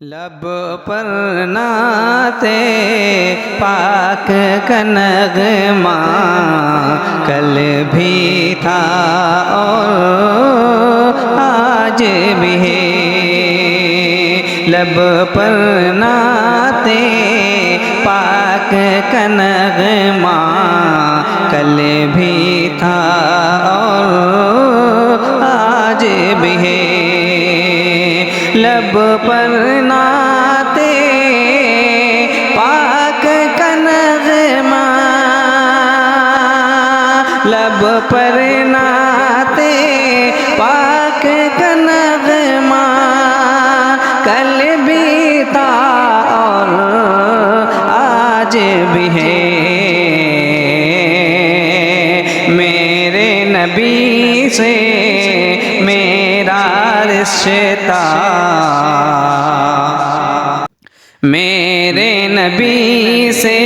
لب پر نعت پاک کا نغمہ کل بھی تھا اور آج بھی ہے۔ لب پر نعت پاک کا نغمہ کل بھی تھا اور آج بھی ہے۔ لب پر نعت پاک کا نغمہ، لب پر نعت پاک کا نغمہ کل بھی تھا اور آج بھی ہے۔ میرے نبی سے میرا رشتہ، میرے نبی سے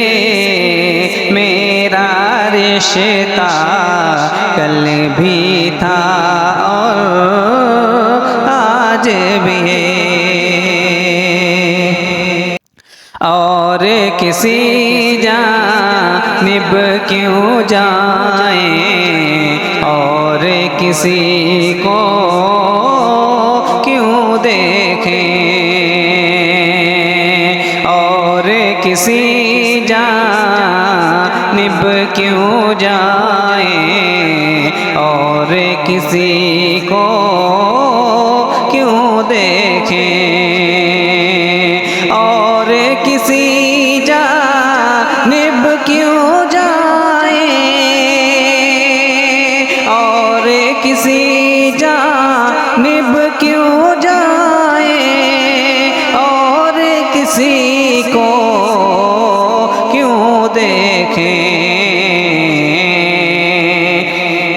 میرا رشتہ کل بھی تھا اور آج بھی ہے۔ اور کسی جانب کیوں جائیں اور کسی کو کیوں دیکھیں، اور کسی جانب کیوں جائیں اور کسی کو کیوں دیکھیں، اور کسی جانب کیوں جائیں اور کسی جانب کیوں جائیں اور کسی کو کیوں دیکھیں۔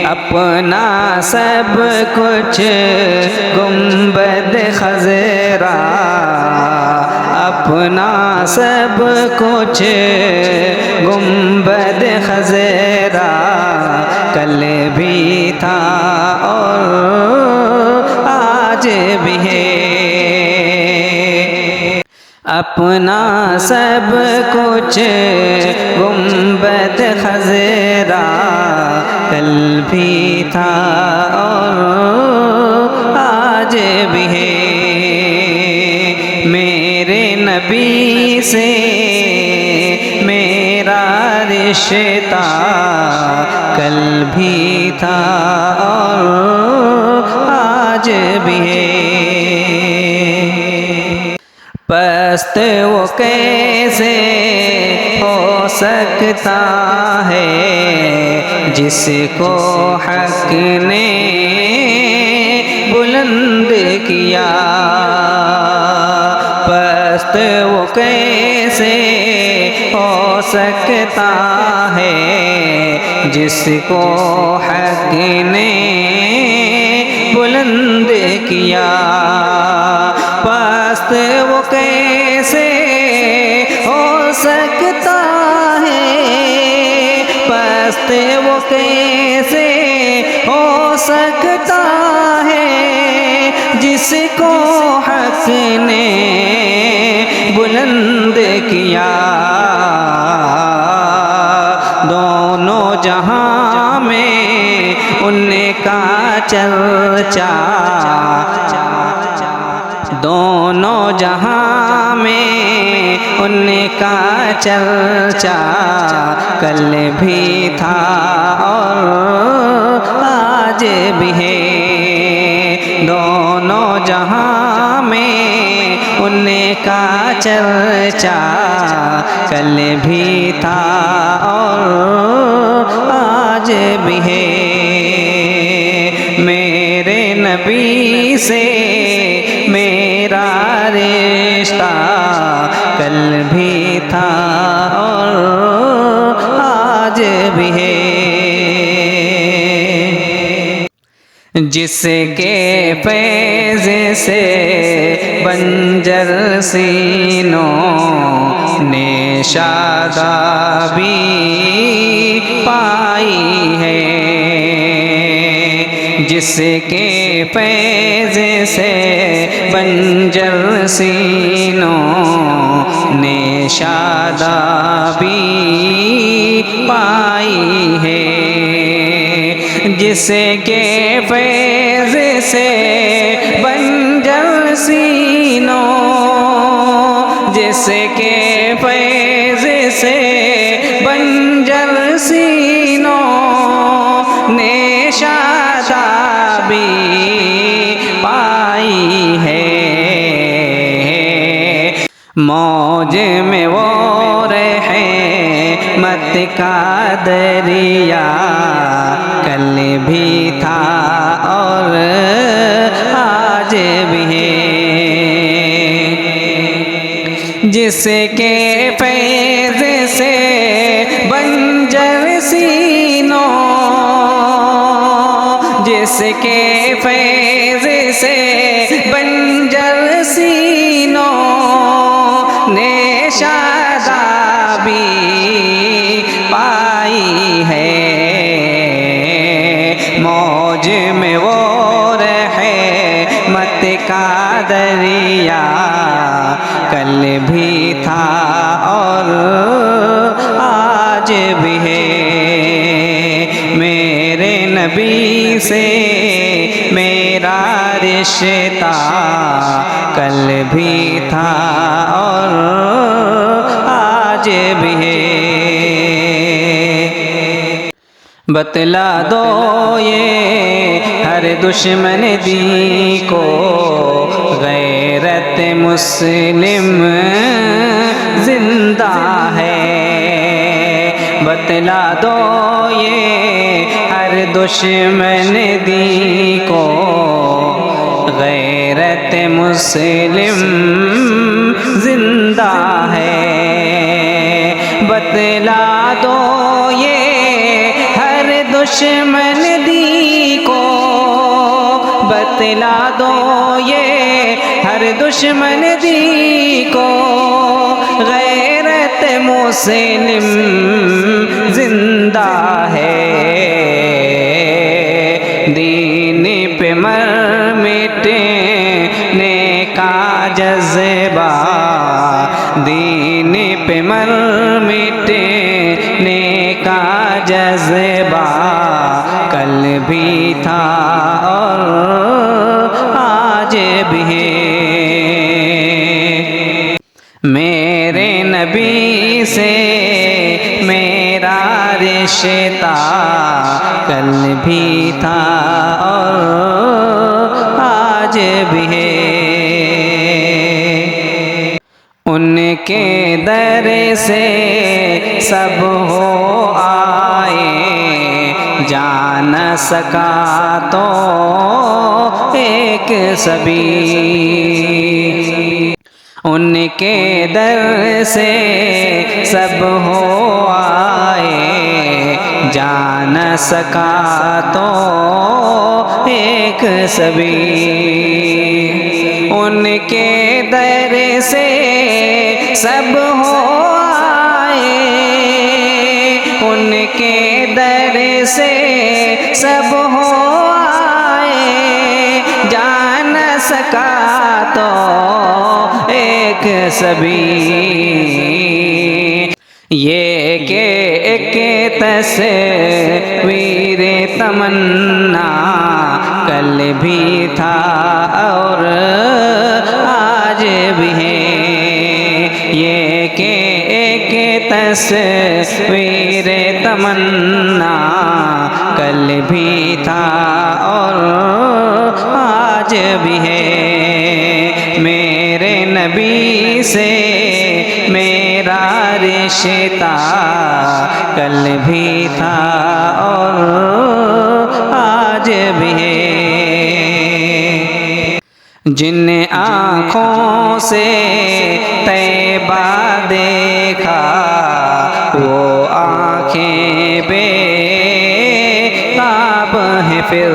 اپنا سب کچھ گنبد خضرا، اپنا سب کچھ گنبد خضرا کل بھی تھا اور آج بھی ہے۔ اپنا سب کچھ گنبد خضرا کل بھی تھا اور آج بھی ہے۔ میرے نبی سے میرا رشتہ کل بھی تھا اور آج بھی ہے۔ پست وہ کیسے ہو سکتا ہے جس کو حق نے بلند کیا، پست وہ کیسے ہو سکتا ہے جس کو حق نے بلند کیا، پست وہ کیسے ہو سکتا ہے، پست وہ کیسے ہو سکتا ہے جس کو حق نے بلند کیا۔ دونوں جہاں میں ان کا چرچا، دونوں جہاں میں ان کا چرچا کل بھی تھا اور آج بھی ہے۔ دونوں جہاں میں ان کا چرچا کل بھی تھا اور آج بھی ہے۔ میرے نبی سے میرا رشتہ کل بھی تھا اور آج بھی ہے۔ جس کے فیض سے بنجر سینوں نے شادابی پائی ہے، جس کے فیض سے بنجر سینوں نے شادابی پائی ہے، جس کے فیض سے بنجر سینوں، جس کے فیض سے بنجر سینوں نے شادابی پائی ہے۔ موج میں وہ رحمت کا دریا کل بھی تھا اور آج بھی ہے، جس کے فیض سے بنجر سینوں، جس کے فیض سے بنجر سینوں نے شادابی پائی ہے۔ موج میں وہ رحمت کا دریا کل بھی تھا اور آج بھی ہے، میرے نبی سے میرا رشتہ کل بھی تھا اور آج بھی ہے۔ بتلا دو یہ ہر دشمن دی کو غیرت مسلم زندہ ہے، بتلا دو یہ ہر دشمن دی کو غیرت مسلم زندہ ہے، بتلا دو یہ ہر دشمن دی کو، بتلا دو یہ ہر دشمن دی کو غیرت مسلم زندہ ہے، دین پہ مر مٹنے کا جذبہ، دین پہ مر مٹنے کا جذبہ کل بھی تھا اور آج بھی ہے، میرے نبی سے میرا رشتہ کل بھی تھا اور آج بھی ہے، ان کے در سے سب ہو آئے، جا نہ سکا تو ایک سبیل، ان کے در سے سب ہو آئے، جا نہ سکا تو ایک سبیل، ان کے در سے سب ہو آئے، ان کے در سے سب ہو آئے، جا نہ سکا تو ایک سبیل، یہ کہ ایک تصویر تمنا کل بھی تھا اور آج بھی ہے، یہ کہ ایک تصویر تمنا کل بھی تھا اور آج بھی ہے، میرے نبی سے میرا رشتہ کل بھی تھا اور آج بھی ہے، جن آنکھوں سے طیبہ دیکھا وہ آنکھیں بے تاب ہیں پھر،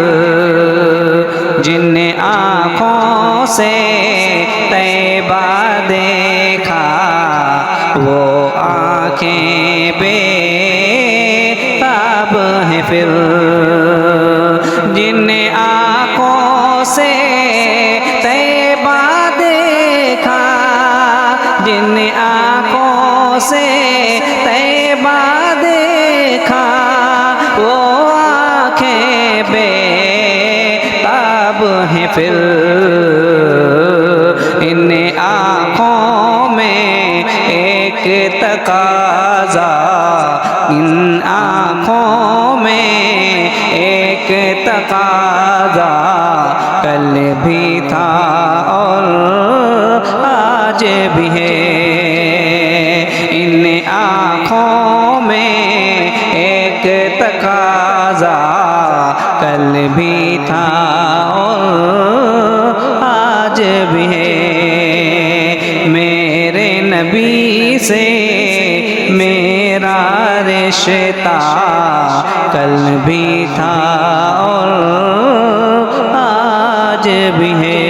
جن آنکھوں سے طیبہ دیکھا وہ آنکھیں بے تاب ہیں پھر، جن آنکھوں سے طیبہ دیکھا جن آنکھوں سے طیبہ دیکھا وہ آنکھیں بے تاب ہیں پھر ان آنکھوں میں ایک تقاضا ان آنکھوں میں ایک تقاضا کل بھی تھا اور آج بھی ہے ان آنکھوں میں ایک تقاضا کل بھی تھا اور آج بھی ہے میرے نبی سے میرا رشتہ کل بھی تھا اور آج بھی ہے